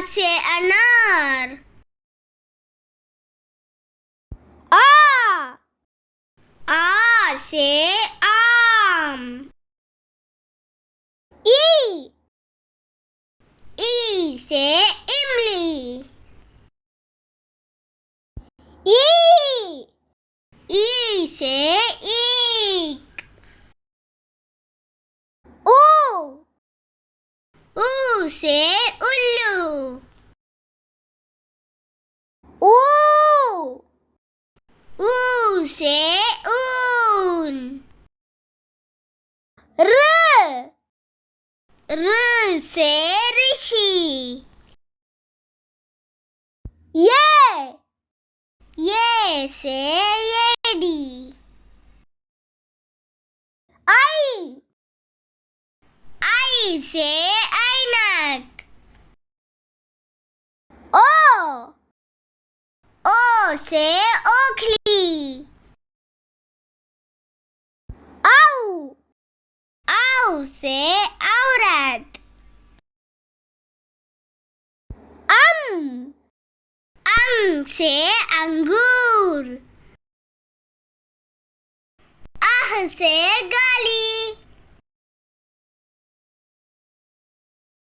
से अनार। आ से आम। ई से इमली। ई से ईख। ऊ से उल्लू। ऊ से ऊन। र से ऋषि। ये से येडी। आई से ऐनक। ओ से ओखली। आऊ से औरत। अम से अंगूर। आह से